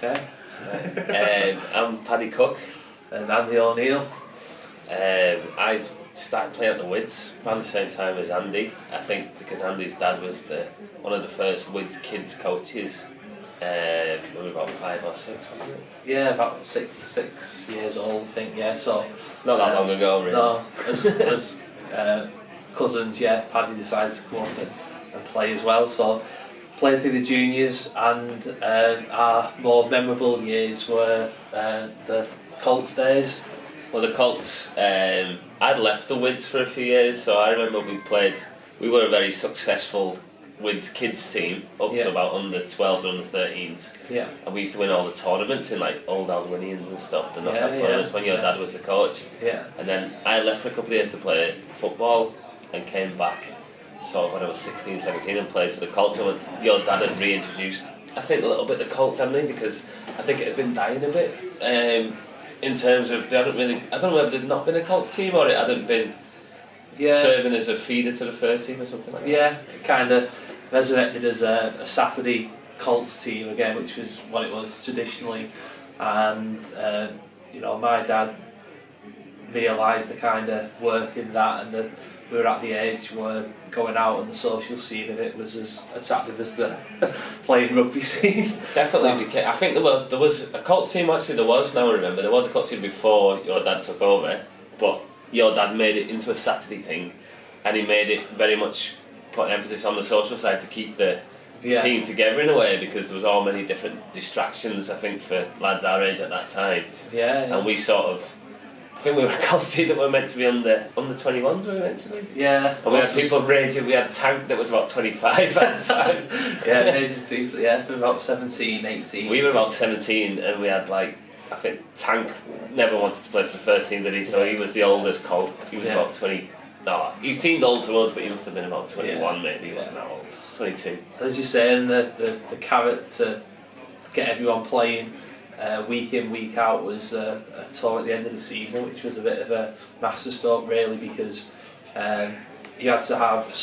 Okay. I'm Paddy Cooke. And Andy O'Neill. I've started playing at the Wids around the same time as Andy. I think because Andy's dad was one of the first Wids kids coaches. When we were about 5 or 6, wasn't it? Yeah, about six years old, I think. Yeah, so not that long ago, really. No, as cousins, yeah, Paddy decided to come up and play as well. So played through the juniors, and our more memorable years were the Colts days. Well, the Colts, I'd left the Wids for a few years, so I remember we were a very successful Wids kids team up to about under 12s, under 13s. Yeah. And we used to win all the tournaments in like Old Albanians and stuff, the knockout tournaments when your dad was the coach. Yeah. And then I left for a couple of years to play football and came back sort of when I was 16, 17 and played for the Colts. And your dad had reintroduced, I think, a little bit the Colts, hadn't he? Because I think it had been dying a bit. In terms of, I don't know whether there'd not been a Colts team or it hadn't been serving as a feeder to the first team or something like that. Yeah, it kind of resurrected as a Saturday Colts team again, which was what it was traditionally. And my dad realised the kind of worth in that, and that we were at the age where going out and the social scene of it was as attractive as the playing rugby scene. Definitely. I think there was a Colts team, actually there was, now I remember, there was a Colts team before your dad took over, but your dad made it into a Saturday thing, and he made it very much put an emphasis on the social side to keep the team together in a way, because there was all many different distractions, I think, for lads our age at that time. Yeah. And we sort of, I think we were a Colts team that were meant to be under 21s, were we meant to be? Yeah. And we had people raging, we had Tank that was about 25 at the time. From about 17, 18. We were about 17 and we had I think Tank never wanted to play for the first team, did he? So he was the oldest Colt. He was about 20. No, he seemed old to us, but he must have been about 21 maybe. He wasn't that old. 22. As you say, and the carrot to get everyone playing week in, week out was a tour at the end of the season, which was a bit of a masterstroke really, because you had to have played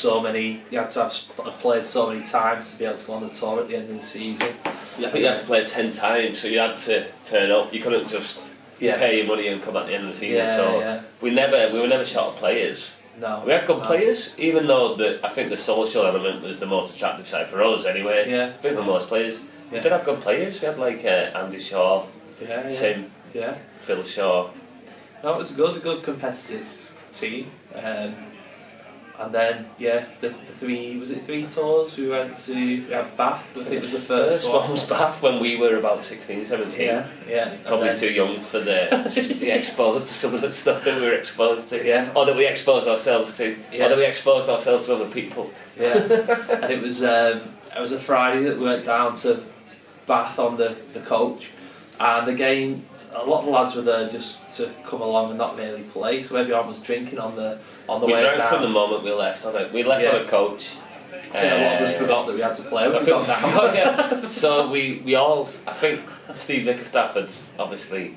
so many times to be able to go on the tour at the end of the season. I think you had to play 10 times, so you had to turn up. You couldn't just pay your money and come at the end of the season. We were never short of players. No, we had good players, even though I think the social element was the most attractive side for us anyway. Yeah. I think for most players. We did have good players. We had Andy Shaw, Tim, Phil Shaw. No, it was a good competitive team. And then the three tours we went to. We had Bath. I think it was the first one. Was Bath when we were about 16, 17. Yeah. Probably too young for to be exposed to some of the stuff that we were exposed to. Yeah. Or that we exposed ourselves to. Yeah. Or that we exposed ourselves to other people. Yeah. And it was a Friday that we went down to Bath on the coach, and the game. A lot of the lads were there just to come along and not really play, so everyone was drinking on the way down. We drank from the moment we left. We left on a coach. I think a lot of us forgot that we had to play. We got down. So we all. I think Steve Vickerstafford, obviously,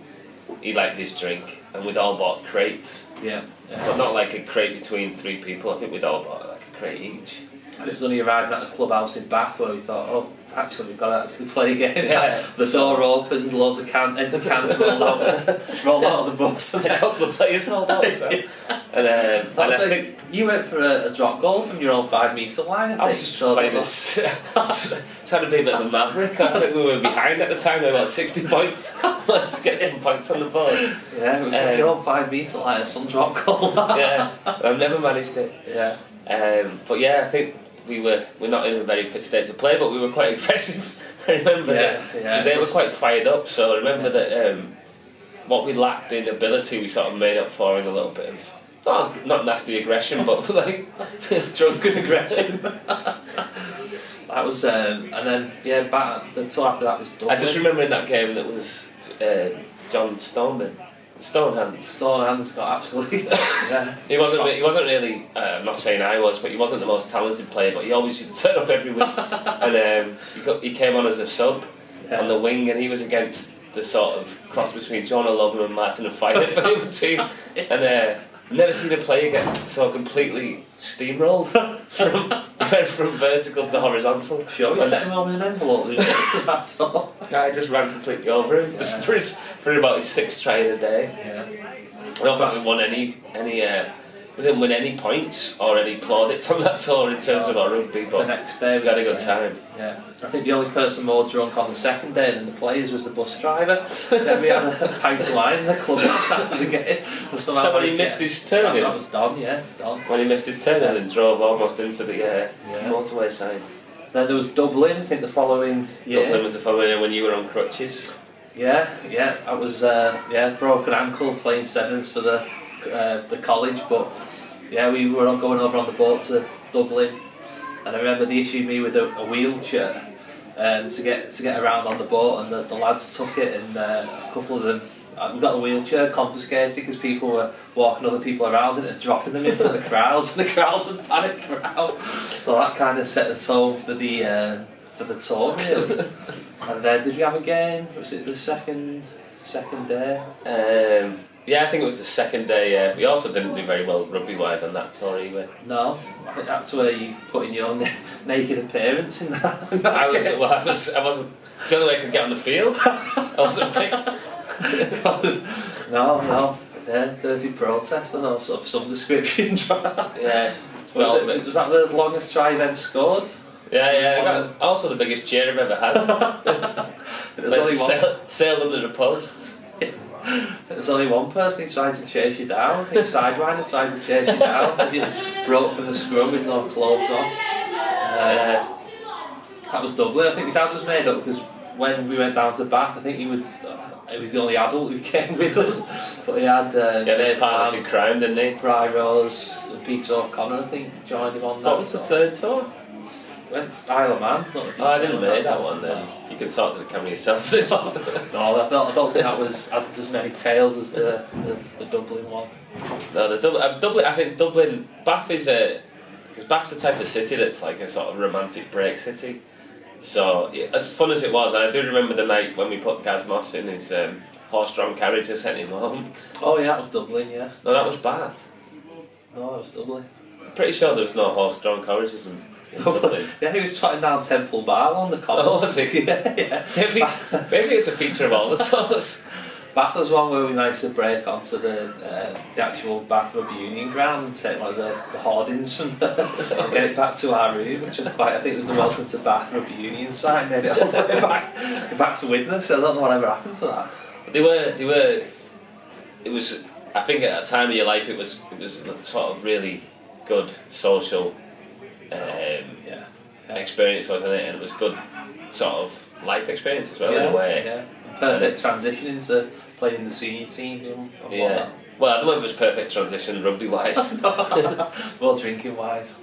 he liked his drink, and we'd all bought crates. Yeah. But not like a crate between 3 people. I think we'd all bought a crate each. And it was only arriving at the clubhouse in Bath where we thought, actually we've got to actually play a game. Yeah. The door opened, loads of empty cans rolled out of the bus. And a couple of players rolled out as well. And I think you went for a drop goal from your own 5 metre line. I was just playing this, trying to be a bit of a maverick. I think we were behind at the time by about 60 points. Let's get some points on the board. Yeah, it was your own 5 metre line, some drop goal. Yeah, I've never managed it. Yeah. But I think we're not in a very fit state to play, but we were quite aggressive. I remember that because they were quite fired up. So I remember that what we lacked in ability, we sort of made up for in a little bit of not nasty aggression, but drunken aggression. That was, and then the tour after that was Dublin. I just remember in that game that was John Stonehands got absolutely. He wasn't really. I'm not saying I was, but he wasn't the most talented player. But he always used to turn up every week, and he came on as a sub on the wing, and he was against the sort of cross between John O'Loughlin and Martin and Fife for the other team, and Never seen a player get so completely steamrolled from vertical to horizontal. Sure, we sent him home in an envelope. That's all. Guy just ran completely over him. Yeah. For about his 6th try of the day. Yeah. I don't think we won we didn't win any points or any plaudits from that tour in terms of our rugby, but The next day we had a good time. Yeah, I think the only person more drunk on the second day than the players was the bus driver. Then we had a pint of wine in the club after the game. So when he missed his turn, that was Don. Yeah, Don. When he missed his turn and then drove almost into the motorway sign. Then there was Dublin, I think, the following year. Dublin was the following year when you were on crutches. Yeah, I was broken ankle playing sevens for the college, but yeah, we were going over on the boat to Dublin, and I remember they issued me with a wheelchair to get around on the boat, and the lads took it, and a couple of them, we got the wheelchair confiscated because people were walking other people around it and dropping them in front of the crowds, and the crowds had panicked around. So that kind of set the tone for the tour, really. And then did we have a game? Was it the second day? Yeah, I think it was the second day. We also didn't do very well rugby-wise on that tour either. No, I think that's where you put in your naked appearance in that. I wasn't. It's the only way I could get on the field. I wasn't picked. No. Yeah, dirty protest and also of some description. Yeah. Was that the longest try you've ever scored? Yeah. Also the biggest cheer I've ever had. There's only one. Sailed under the post. There's only one person who tried to chase you down. I think Sidewinder tried to chase you down as you broke from the scrum with no clothes on. That was Dublin. I think my dad was made up because when we went down to Bath, I think he was the only adult who came with us. But he had there's partners in crime, didn't he? Bry Rose, Peter O'Connor, I think, joined him on that. What was the third tour? Went to Isle of Man. I didn't make that one then. You can talk to the camera yourself this one. No, I don't think that had as many tales as the Dublin one. No, Dublin. I think Dublin. Bath is because Bath's the type of city that's like a sort of romantic break city. So as fun as it was, and I do remember the night when we put Gaz Moss in his horse-drawn carriage and sent him home. Oh yeah, that was Dublin. Yeah. No, that was Bath. No, that was Dublin. I'm pretty sure there was no horse-drawn carriages in Dublin. Yeah, he was trotting down Temple Bar on the common. Oh, was he? Yeah. Maybe it's a feature of all the tours. Bath was one where we managed to break onto the actual Bath Rugby Union ground and take one of the hoardings from there and get it back to our room, which was quite, I think it was the Welcome to Bath Rugby Union sign, made it all the way back to Widnes. I don't know whatever happened to that. They were. It was. I think at a time of your life, it was sort of really good social experience, wasn't it? And it was good sort of life experience as well, in a way. Yeah. Perfect transition into playing the senior teams and yeah. Well, I don't know if it was perfect transition rugby wise. Well, drinking wise.